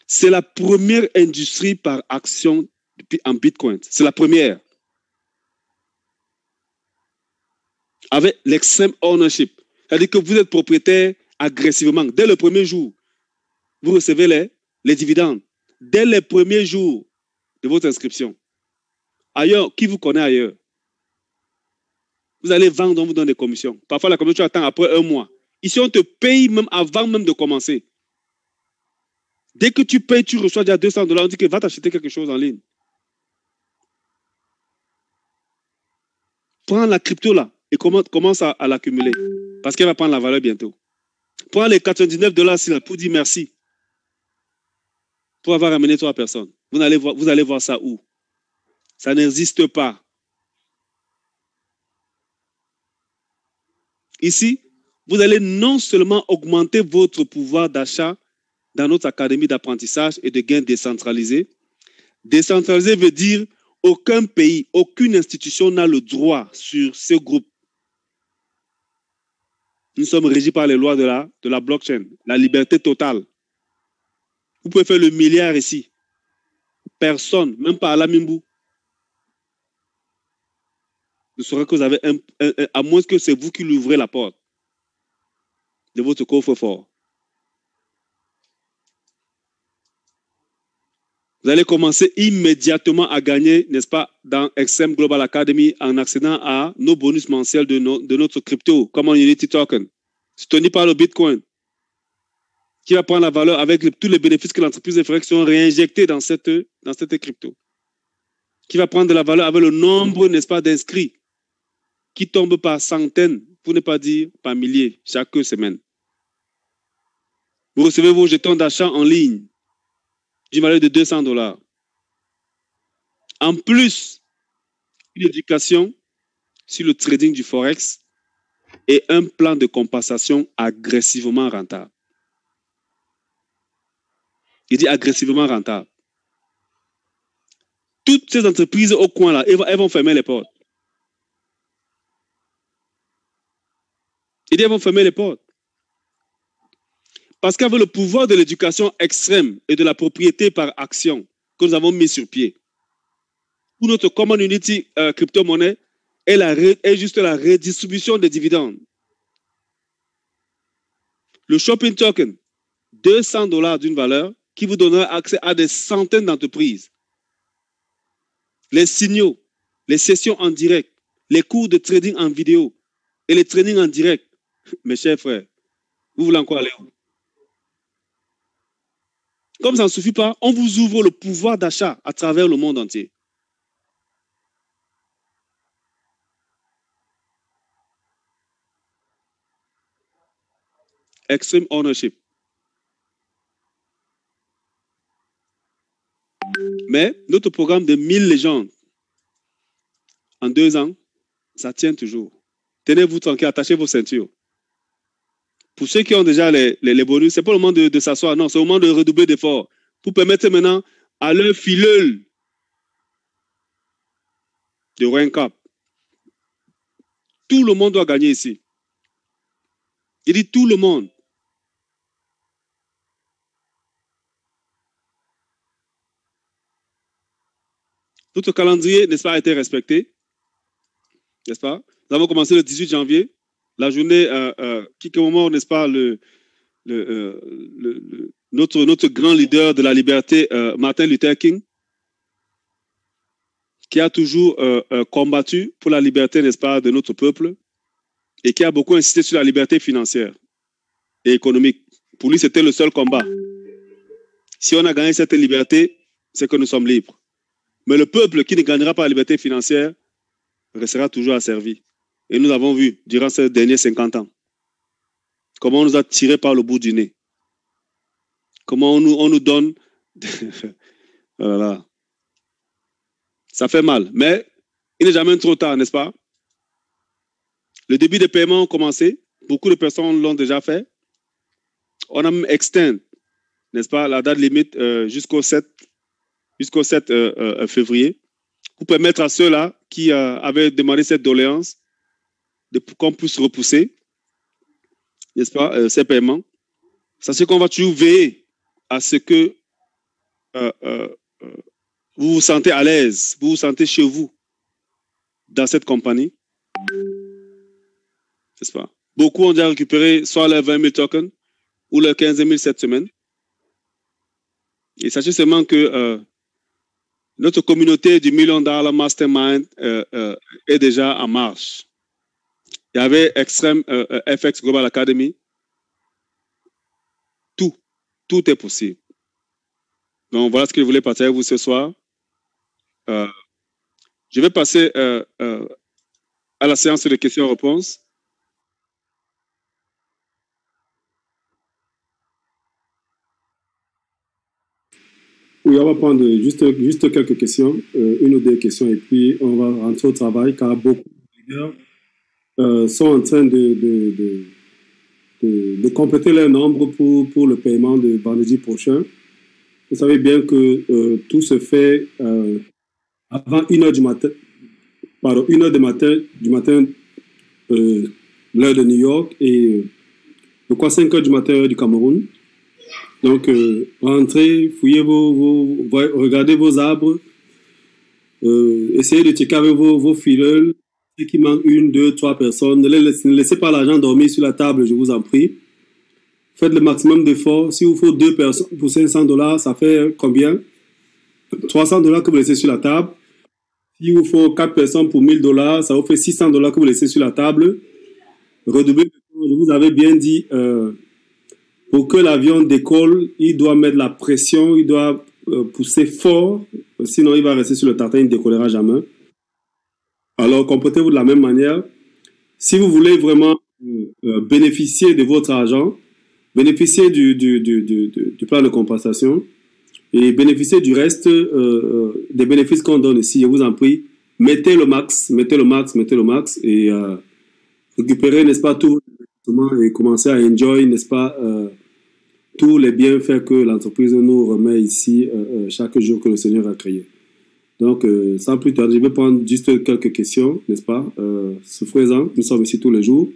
C'est la première industrie par action en Bitcoin. C'est la première. Avec l'extreme ownership. C'est-à-dire que vous êtes propriétaire agressivement. Dès le premier jour, vous recevez les dividendes. Dès les premiers jours de votre inscription. Ailleurs, qui vous connaît ailleurs? Vous allez vendre, on vous donne des commissions. Parfois, la commission attend après un mois. Ici, on te paye même avant même de commencer. Dès que tu payes, tu reçois déjà $200. On dit que va t'acheter quelque chose en ligne. Prends la crypto là et commence à l'accumuler. Parce qu'elle va prendre la valeur bientôt. Prends les $99 là pour dire merci. Pour avoir amené 3 personnes. Vous allez voir ça où? Ça n'existe pas. Ici, vous allez non seulement augmenter votre pouvoir d'achat dans notre académie d'apprentissage et de gains décentralisés. Décentralisé veut dire aucun pays, aucune institution n'a le droit sur ce groupe. Nous sommes régis par les lois de la blockchain, la liberté totale. Vous pouvez faire le milliard ici. Personne, même pas à la Mimbu, ne saura que vous avez à moins que c'est vous qui l'ouvrez la porte de votre coffre-fort. Vous allez commencer immédiatement à gagner, n'est-ce pas, dans XM Global Academy en accédant à nos bonus mensuels de notre crypto, comme en Unity Token, soutenu par le Bitcoin, qui va prendre la valeur avec tous les bénéfices que l'entreprise ferait qui sont réinjectés dans cette crypto, qui va prendre de la valeur avec le nombre, n'est-ce pas, d'inscrits, qui tombe par centaines, pour ne pas dire par milliers, chaque semaine. Vous recevez vos jetons d'achat en ligne, d'une valeur de $200. En plus, une éducation sur le trading du Forex et un plan de compensation agressivement rentable. Il dit agressivement rentable. Toutes ces entreprises au coin là, elles vont fermer les portes. Il dit elles vont fermer les portes. Parce qu'avec le pouvoir de l'éducation extrême et de la propriété par action que nous avons mis sur pied, pour notre Common Unity crypto-monnaie est juste la redistribution des dividendes. Le shopping token, $200 d'une valeur qui vous donnera accès à des centaines d'entreprises. Les signaux, les sessions en direct, les cours de trading en vidéo et les trainings en direct. Mes chers frères, vous voulez encore aller où? Comme ça ne suffit pas, on vous ouvre le pouvoir d'achat à travers le monde entier. Extreme ownership. Mais notre programme de 1000 légendes en 2 ans, ça tient toujours. Tenez-vous tranquille, attachez vos ceintures. Pour ceux qui ont déjà les bonus, ce n'est pas le moment de s'asseoir, non, c'est le moment de redoubler d'efforts pour permettre maintenant à leur filleul de rank up. Tout le monde doit gagner ici. Il dit tout le monde. Notre calendrier, n'est-ce pas, a été respecté. N'est-ce pas? Nous avons commencé le 18 janvier. La journée qui commémore, n'est-ce pas, notre grand leader de la liberté, Martin Luther King, qui a toujours combattu pour la liberté, n'est-ce pas, de notre peuple et qui a beaucoup insisté sur la liberté financière et économique. Pour lui, c'était le seul combat. Si on a gagné cette liberté, c'est que nous sommes libres. Mais le peuple qui ne gagnera pas la liberté financière restera toujours asservi. Et nous avons vu, durant ces derniers 50 ans, comment on nous a tirés par le bout du nez. Comment on nous donne... Voilà. Ça fait mal. Mais il n'est jamais trop tard, n'est-ce pas? Le début des paiements a commencé. Beaucoup de personnes l'ont déjà fait. On a même extend, n'est-ce pas, la date limite jusqu'au 7 février pour permettre à ceux-là qui avaient demandé cette doléance qu'on puisse repousser, n'est-ce pas, ces paiements. Sachez qu'on va toujours veiller à ce que vous vous sentez à l'aise, vous vous sentez chez vous dans cette compagnie. N'est-ce pas? Beaucoup ont déjà récupéré soit leurs 20 000 tokens ou leurs 15 000 cette semaine. Et sachez seulement que notre communauté du $1 million Mastermind est déjà en marche. Il y avait Extreme FX Global Academy. Tout est possible. Donc, voilà ce que je voulais partager avec vous ce soir. Je vais passer à la séance de questions-réponses. Oui, on va prendre juste quelques questions, une ou deux questions, et puis on va rentrer au travail, car beaucoup de leaders sont en train de compléter leur nombre pour le paiement de vendredi prochain. Vous savez bien que tout se fait avant 1h du matin, pardon, 1h du matin, l'heure de New York, et je crois 5h du matin, heure du Cameroun. Donc, rentrez, fouillez regardez vos arbres, essayez de checker avec vos fileuls, ceux qui manquent 1, 2, 3 personnes. Ne laissez pas l'argent dormir sur la table, je vous en prie. Faites le maximum d'efforts. Si vous faut 2 personnes pour $500, ça fait combien? $300 que vous laissez sur la table. S'il vous faut 4 personnes pour $1000, ça vous fait $600 que vous laissez sur la table. Redoublez, je vous avais bien dit... pour que l'avion décolle, il doit mettre la pression, il doit pousser fort, sinon il va rester sur le tartan, il ne décollera jamais. Alors, comportez-vous de la même manière. Si vous voulez vraiment bénéficier de votre argent, bénéficier du plan de compensation et bénéficier du reste des bénéfices qu'on donne ici, je vous en prie, mettez le max et récupérez, n'est-ce pas, tout et commencez à enjoy, n'est-ce pas, tous les bienfaits que l'entreprise nous remet ici chaque jour que le Seigneur a créé. Donc, sans plus tarder, je vais prendre juste quelques questions, n'est-ce pas? Souffrez-en, nous sommes ici tous les jours.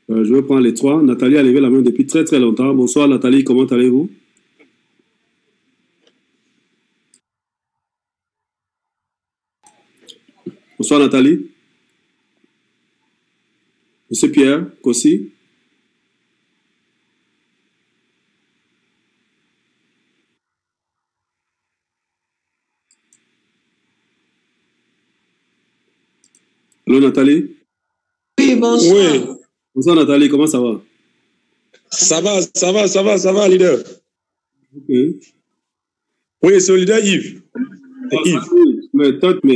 Je vais prendre les 3. Nathalie a levé la main depuis très très longtemps. Bonsoir Nathalie, comment allez-vous? Bonsoir Nathalie. Monsieur Pierre, Kossi. Allô, Nathalie? Oui, bonsoir. Oui. Bonsoir, Nathalie, comment ça va? Ça va, leader. Ok. Oui, c'est le leader Yves. Yves. Mais toi, tu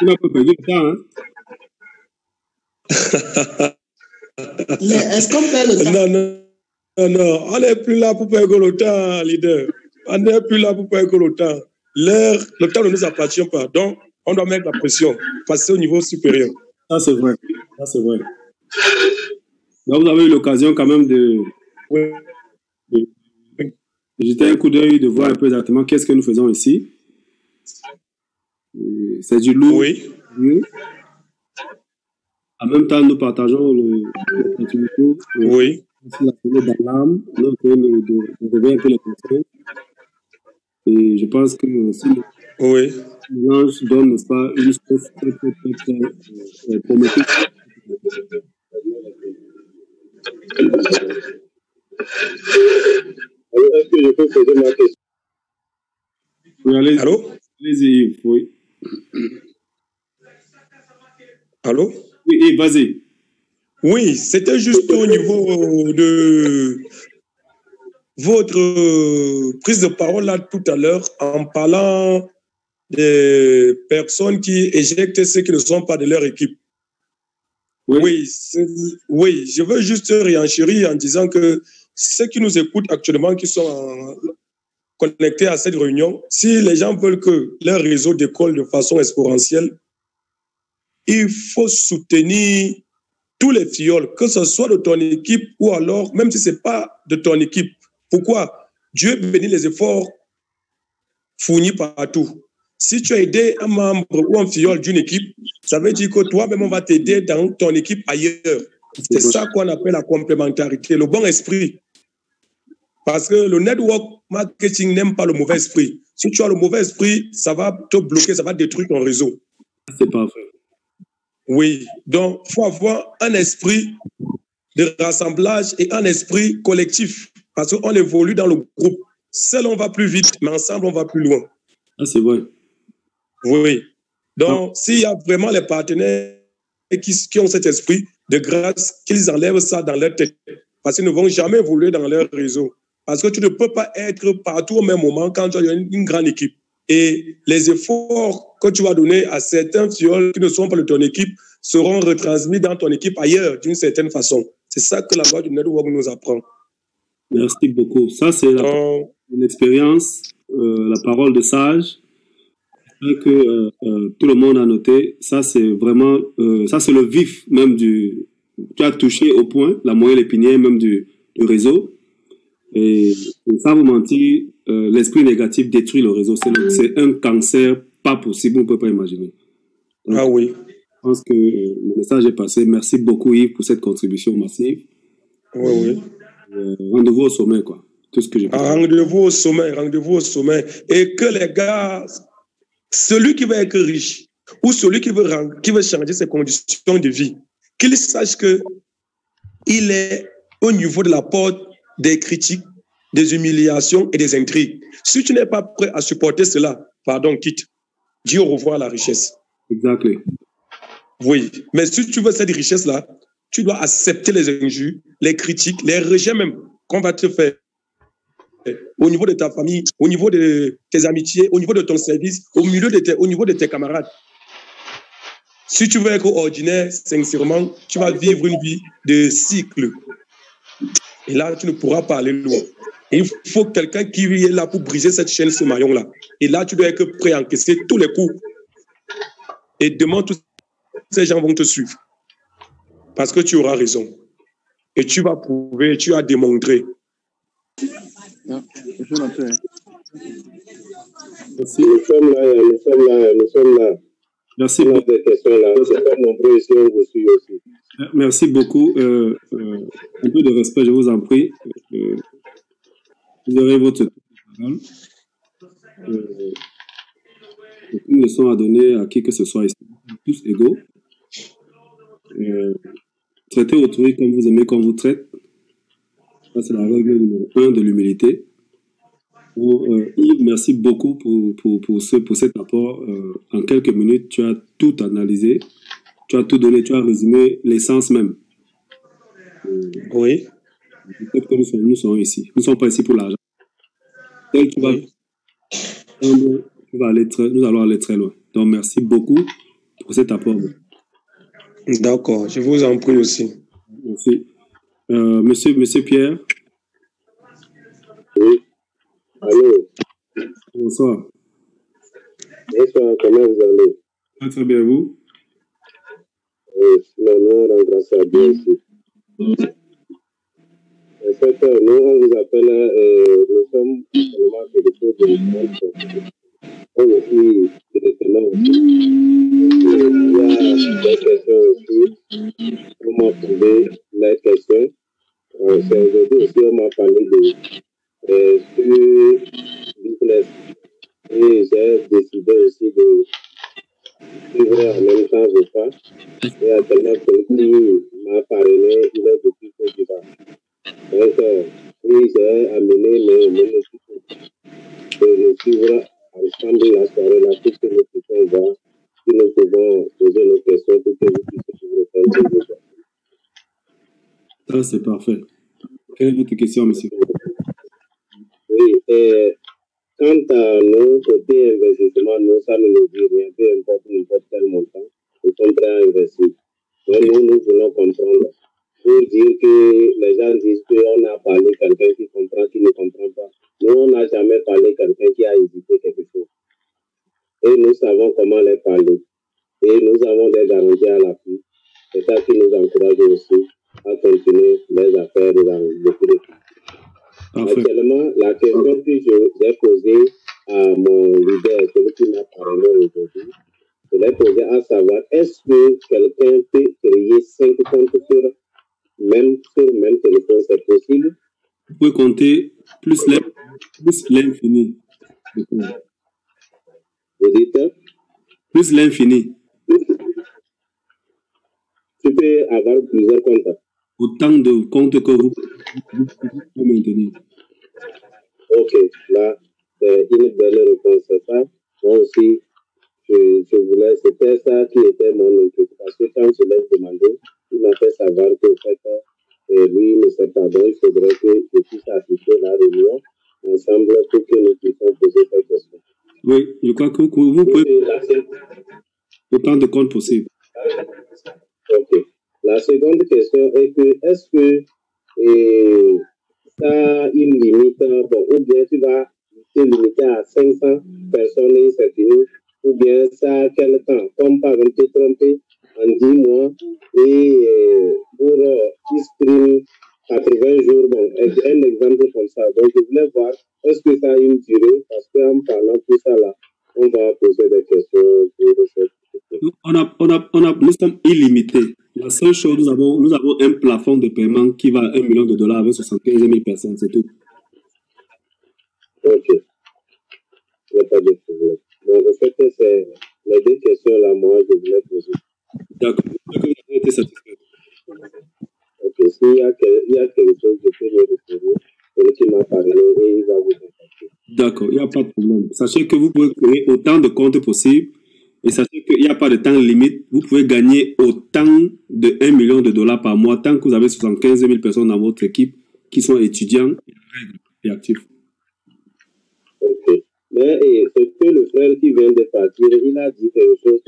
n'as pas perdu le temps, hein? Mais est-ce qu'on perd le temps? Non, on n'est plus là pour perdre le temps, leader. On n'est plus là pour perdre le temps. Le temps ne nous appartient pas. Donc, on doit mettre la pression, passer au niveau supérieur. Ça, c'est vrai. Ça, c'est vrai. Donc, vous avez eu l'occasion quand même de jeter un coup d'œil, de voir un peu exactement qu'est-ce que nous faisons ici. C'est du lourd. Oui. En même temps, nous partageons l'activité. Oui. La semaine d'alarme, nous essayons de réveiller un peu les personnes. Et je pense que si oui. le mélange donne, n'est-ce pas, une source très prometteuse. Alors, est-ce que je peux poser ma question? Oui, allez-y. Allô? Allez-y, oui. Allô? Oui, vas-y. Oui, c'était juste au niveau de votre prise de parole là tout à l'heure en parlant des personnes qui éjectent ceux qui ne sont pas de leur équipe. Oui, je veux juste réenchérir en disant que ceux qui nous écoutent actuellement, qui sont connectés à cette réunion, si les gens veulent que leur réseau décolle de façon exponentielle, il faut soutenir tous les fioles, que ce soit de ton équipe ou alors, même si ce n'est pas de ton équipe. Pourquoi? Dieu bénit les efforts fournis partout. Si tu as aidé un membre ou un fiole d'une équipe, ça veut dire que toi-même, on va t'aider dans ton équipe ailleurs. C'est ça qu'on appelle la complémentarité, le bon esprit. Parce que le network marketing n'aime pas le mauvais esprit. Si tu as le mauvais esprit, ça va te bloquer, ça va détruire ton réseau. C'est parfait. Oui, donc il faut avoir un esprit de rassemblage et un esprit collectif. Parce qu'on évolue dans le groupe. Seul, on va plus vite, mais ensemble, on va plus loin. Ah, c'est vrai. Oui. Donc, s'il y a vraiment les partenaires qui ont cet esprit, de grâce, qu'ils enlèvent ça dans leur tête. Parce qu'ils ne vont jamais évoluer dans leur réseau. Parce que tu ne peux pas être partout au même moment quand tu as une grande équipe. Et les efforts que tu vas donner à certains fioles qui ne sont pas de ton équipe seront retransmis dans ton équipe ailleurs d'une certaine façon. C'est ça que la loi du network nous apprend. Merci beaucoup. Ça, c'est une expérience, la parole de sage que tout le monde a noté. Ça, c'est vraiment, ça, c'est le vif même tu as touché au point, la moelle épinière même du réseau. Et sans vous mentir, l'esprit négatif détruit le réseau. C'est un cancer pas possible, on ne peut pas imaginer. Donc, oui. Je pense que le message est passé. Merci beaucoup, Yves, pour cette contribution massive. Oui. Rendez-vous au sommet, quoi. Tout ce que j'ai rendez-vous au sommet. Et que les gars, celui qui veut être riche ou celui qui veut changer ses conditions de vie, qu'il sache qu'il est au niveau de la porte des critiques, des humiliations et des intrigues. Si tu n'es pas prêt à supporter cela, pardon, quitte. Dis au revoir à la richesse. Exactement. Oui, mais si tu veux cette richesse-là, tu dois accepter les injures, les critiques, les rejets même qu'on va te faire au niveau de ta famille, au niveau de tes amitiés, au niveau de ton service, au niveau de tes camarades. Si tu veux être ordinaire, sincèrement, tu vas vivre une vie de cycle. Et là, tu ne pourras pas aller loin. Et il faut quelqu'un qui est là pour briser cette chaîne, ce maillon-là. Et là, tu dois être prêt à encaisser tous les coups. Et demain, tous ces gens vont te suivre. Parce que tu auras raison. Et tu vas prouver, tu as démontré. Merci. Nous sommes là. Merci beaucoup. Merci beaucoup. Un peu de respect, je vous en prie. Vous aurez votre parole. Aucune leçon à donner à qui que ce soit ici. Tous égaux. Traitez autrui comme vous aimez qu'on vous traite. Ça, c'est la règle numéro 1 de l'humilité. Yves, merci beaucoup pour cet apport. En quelques minutes, tu as tout analysé. Tu as tout donné, tu as résumé l'essence même. Oui. Peut-être que nous sommes ici. Nous ne sommes pas ici pour l'argent. Tu vas, nous allons aller très loin. Donc, merci beaucoup pour cet apport. D'accord, je vous en prie aussi. Merci. Monsieur Pierre. Oui. Allô. Bonsoir. Bonsoir, comment vous allez? Très, très bien, vous? Oui, nous rendons grâce à Dieu aussi. En fait, nous, on vous appelle, nous sommes seulement quelque chose de différent. On aussi, directement aussi. Il y a des questions aussi. On m'a posé les questions. C'est aujourd'hui aussi, on m'a parlé de sur business. Et j'ai décidé aussi de suivre en même temps vos pas. Il y a tellement quelqu'un qui m'a parrainé, il est depuis Côte d'Ivoire. Donc, oui, j'ai amené mon équipe de nous suivre ensemble la soirée là, pour que nous puissions voir si nous pouvons poser nos questions pour que vous puissiez vous répondre. Ça, c'est parfait. Quelle est votre question, monsieur? Oui, quant à nous, côté investissement, nous, ça ne nous dit rien, peu importe n'importe quel montant, nous sommes prêts à investir. Mais nous voulons comprendre. Pour dire que les gens disent qu'on a parlé quelqu'un qui comprend, qui ne comprend pas. Nous, on n'a jamais parlé quelqu'un qui a hésité quelque chose. Et nous savons comment les parler. Et nous avons des garanties à l'appui. C'est ça qui nous encourage aussi à continuer les affaires dans le prix. Actuellement, la question que j'ai posée à mon leader, celui qui m'a parlé aujourd'hui, je l'ai posée à savoir, est-ce que quelqu'un peut créer 5 comptes sur même téléphone, c'est possible? Vous pouvez compter plus l'infini. Vous dites? Plus l'infini. Tu peux avoir plusieurs comptes. Autant de comptes que vous pouvez maintenir. Ok, là, c'est une belle réponse. Ça, moi aussi, je voulais, c'était ça qui était mon inquiétude. Parce que quand je l'ai demandé, il m'a fait savoir que, en fait, lui ne sait pas. Donc, il faudrait que je puisse assister la réunion ensemble pour que nous puissions poser ces questions. Oui, je crois que vous pouvez autant de comptes possible. Ok. La seconde question est que, est-ce que ça a une limite, bon, ou bien tu vas te limiter à 500 personnes et c'est fini, ou bien ça a quel temps, comme par exemple te tromper en 10 mois et pour stream 80 jours, bon, un exemple comme ça. Donc je voulais voir, est-ce que ça a une durée, parce qu'en parlant de tout ça là, on va poser des questions pour cette question. Nous sommes illimités. La seule chose, nous avons un plafond de paiement qui va à $1 million avec 75 000 personnes, c'est tout. Ok. Il n'y a pas de problème. Donc, en fait, c'est les deux questions là, moi, je voulais poser. D'accord. Vous avez été satisfait. Ok. S'il y a quelque chose, je peux le référer. Celui qui m'a parlé et il va vous contacter. D'accord. Il n'y a pas de problème. Sachez que vous pouvez créer autant de comptes possible. Et sachez qu'il n'y a pas de temps limite. Vous pouvez gagner autant de $1 million par mois tant que vous avez 75 000 personnes dans votre équipe qui sont étudiants et actifs. Ok. Mais ce que le frère qui vient de partir, il a dit quelque chose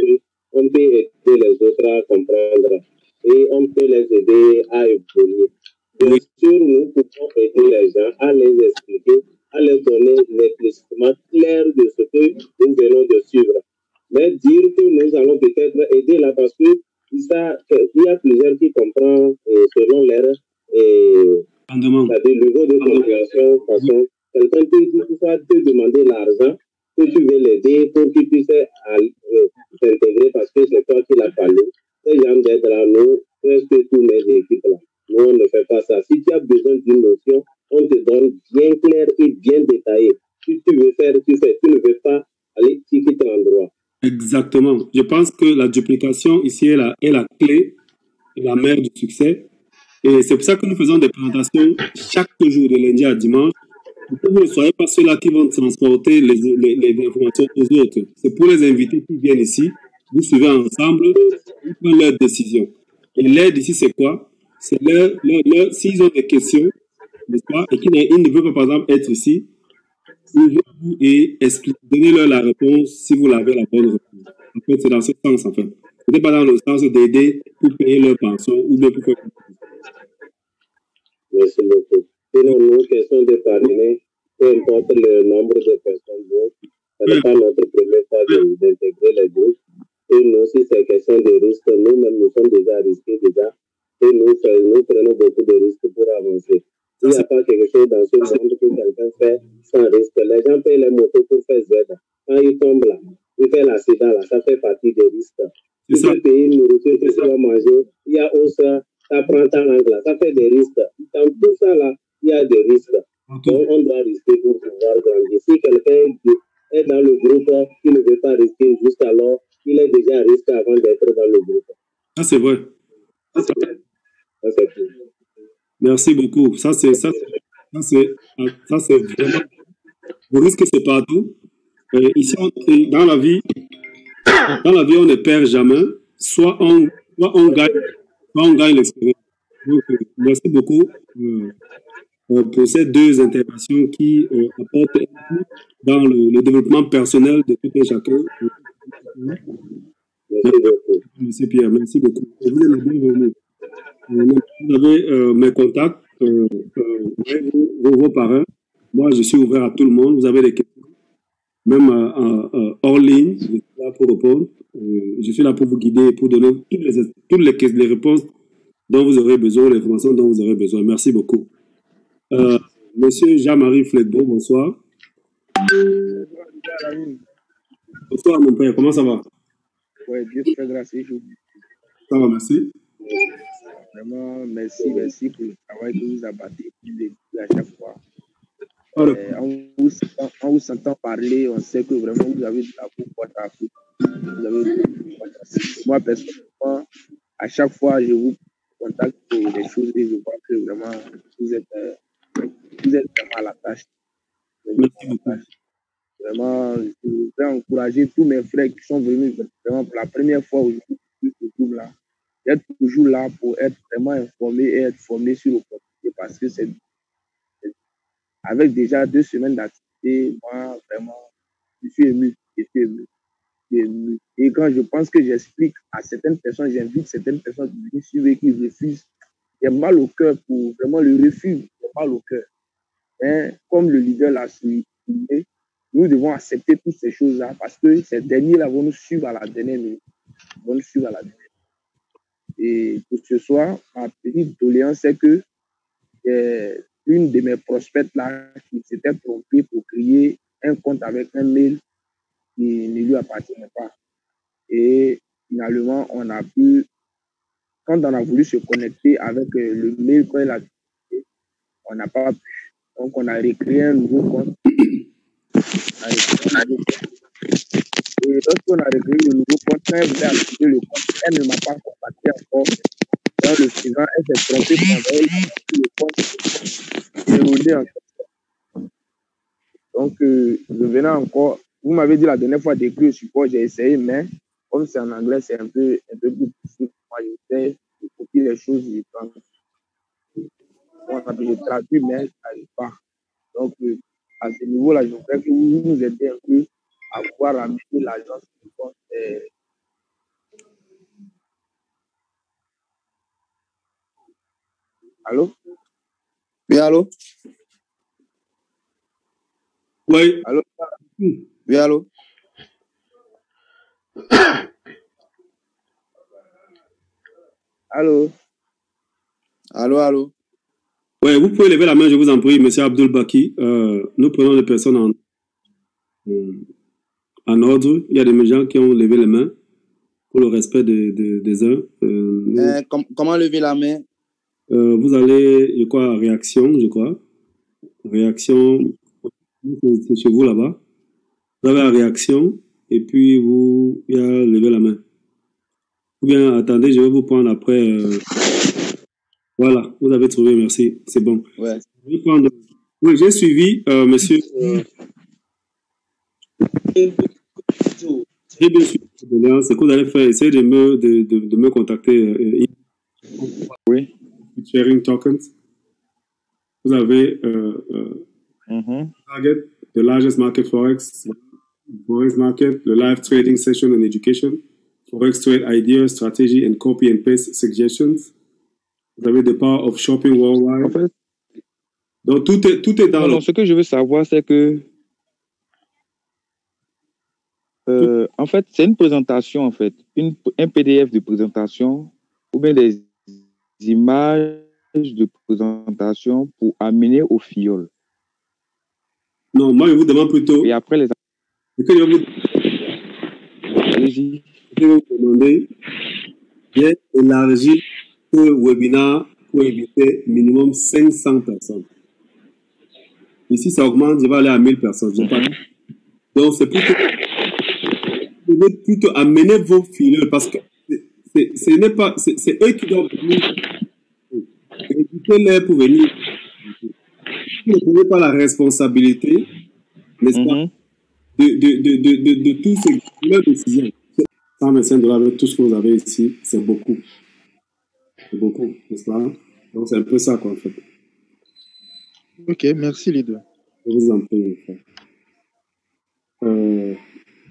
qu'on peut aider les autres à comprendre et on peut les aider à évoluer. Bien sûr, nous pouvons aider les gens à les expliquer, à les donner l'éclaircissement clair de ce que nous venons de suivre. Mais dire que nous allons peut-être aider là parce que il y a plusieurs qui comprennent selon leur niveau de compréhension. Façon, quelqu'un te demander l'argent que tu veux l'aider pour qu'il puisse s'intégrer parce que c'est toi qui l'as parlé. Ces gens d'aide là, nous, presque tous mes équipes là, nous on ne fait pas ça. Si tu as besoin d'une notion, on te donne bien clair et bien détaillé. Si tu veux faire, tu fais. Tu ne veux pas aller, tu quittes l'endroit. Exactement. Je pense que la duplication ici est la clé, la mère du succès. Et c'est pour ça que nous faisons des présentations chaque jour, de lundi à dimanche. Vous ne soyez pas ceux-là qui vont transporter les informations aux autres. C'est pour les invités qui viennent ici vous suivez ensemble, ils prennent leurs décisions. Et l'aide ici, c'est quoi? C'est s'ils ont des questions, n'est-ce pas, et qu'ils ne veulent pas, par exemple, être ici, ils vont vous donnez-leur la réponse si vous l'avez la bonne réponse. En fait, c'est dans ce sens, en fait. Ce n'est pas dans le sens d'aider pour payer leur pension ou bien pour faire. Merci beaucoup. Sinon, nous, question de parrainer, peu importe le nombre de personnes, ce n'est pas notre première fois d'intégrer les groupes. Et nous, si c'est question de risque, nous-mêmes, nous sommes déjà risqués déjà. Et nous prenons beaucoup de risques pour avancer. Il n'y a pas quelque chose dans ce monde que quelqu'un fait sans risque. Les gens payent les motos pour faire Z. Quand ils tombent là, ils font l'accident là, ça fait partie des risques. Tu peux payer une nourriture que tu vas manger, il y a aussi, ça prend ta langue là, ça fait des risques. Dans tout ça là, il y a des risques. Donc on doit risquer pour pouvoir grandir. Si quelqu'un est dans le groupe, il ne veut pas risquer juste alors, il est déjà à risque avant d'être dans le groupe. Ah, c'est vrai. Ça, c'est tout. Merci beaucoup. Ça, c'est vraiment. Le risque, c'est partout. Ici, dans la vie, on ne perd jamais. Soit on gagne l'expérience. Donc, merci beaucoup pour ces deux interventions qui apportent dans le développement personnel de tout un chacun. Merci beaucoup. Monsieur Pierre, merci beaucoup. Vous êtes le bienvenu. Vous avez mes contacts, vos parrains. Moi, je suis ouvert à tout le monde. Vous avez des questions, même hors ligne, je suis là pour répondre. Je suis là pour vous guider et pour donner toutes les réponses dont vous aurez besoin, les informations dont vous aurez besoin. Merci beaucoup. Monsieur Jean-Marie Fletbo, bonsoir. Bonsoir, mon père. Comment ça va? Oui, Dieu fait grâce et jour. Ça va, merci. Vraiment, merci pour le travail que vous abattez à chaque fois. En vous sentant parler, on sait que vraiment vous avez de la boîte à foutre. Moi, personnellement, à chaque fois, je vous contacte pour des choses et je vois que vraiment vous êtes vraiment à la tâche. Vraiment, je voudrais encourager tous mes frères qui sont venus vraiment pour la première fois aujourd'hui sur ce groupe-là, d'être toujours là pour être vraiment informés et être formés sur l'opportunité parce que c'est avec déjà 2 semaines d'activité, moi, vraiment, je suis ému. Et quand je pense que j'explique à certaines personnes, j'invite certaines personnes à venir suivre et qui refusent, j'ai mal au cœur pour vraiment le refus, j'ai mal au cœur. Hein? Comme le leader l'a souligné, nous devons accepter toutes ces choses-là parce que ces derniers-là vont nous suivre à la dernière minute. Et pour ce soir, ma petite doléance, c'est que une de mes prospects là qui s'était trompée pour créer un compte avec un mail qui ne lui appartenait pas. Et finalement, quand on a voulu se connecter avec le mail qu'elle a créé, on n'a pas pu. Donc, on a recréé un nouveau compte. Et lorsqu'on a recréé le nouveau compte, quand elle voulait activer le compte, elle ne m'a pas contacté encore. Dans le suivant, elle s'est trompée pour elle. Le compte déroulé encore. Donc, je venais encore. Vous m'avez dit la dernière fois d'écrire au support, j'ai essayé, mais comme c'est en anglais, c'est un peu plus difficile. Moi, j'essaie de copier les choses. Je traduis, mais ça n'arrive pas. Donc, à ce niveau-là, je voudrais que vous nous aidiez un peu à pouvoir amener l'agence du compte. Allô? Oui, allô? Oui. Allô? Oui, allô? Allô? Allô? Oui, vous pouvez lever la main, je vous en prie, monsieur Abdul Baki. Nous prenons les personnes en ordre. Il y a des gens qui ont levé les mains pour le respect des uns. Comment lever la main? Vous allez, réaction, Réaction, c'est chez vous là-bas. Vous avez la réaction et puis il y a lever la main. Ou bien, attendez, je vais vous prendre après. Voilà, vous avez trouvé, merci, c'est bon. Ouais. Oui, j'ai suivi, monsieur. J'ai bien suivi. C'est que vous allez faire, essayez de me contacter. Oui. Sharing tokens. Vous avez Target, the largest market Forex market, the live trading session and education, Forex trade ideas, strategy and copy and paste suggestions. Vous avez the power of shopping worldwide. En fait, donc tout est dans non, ce que je veux savoir, c'est que en fait, c'est une présentation, en fait, un PDF de présentation ou bien des images de présentation pour amener au fiole. Non, moi, je vous demande plutôt... Et après, les... Allez-y. Je vais vous demander d'élargir ce webinaire pour inviter minimum 500 personnes. Ici, ça augmente, je vais aller à 1000 personnes. Donc, c'est plutôt... Vous devez plutôt amener vos fileurs parce que ce n'est pas... C'est eux qui doivent venir. Invitez-les pour venir. Vous ne prenez pas la responsabilité, n'est-ce pas, de tous ces décisions. $125 avec tout ce que vous avez ici, c'est beaucoup. C'est beaucoup, n'est-ce pas? Donc, c'est un peu ça, quoi, en fait. Ok, merci, les deux. Je vous en prie,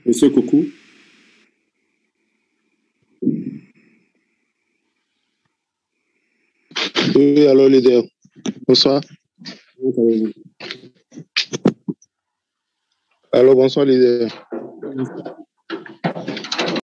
Monsieur Coucou. Oui, alors, leader. Bonsoir. Comment allez-vous? Alors, bonsoir, leader.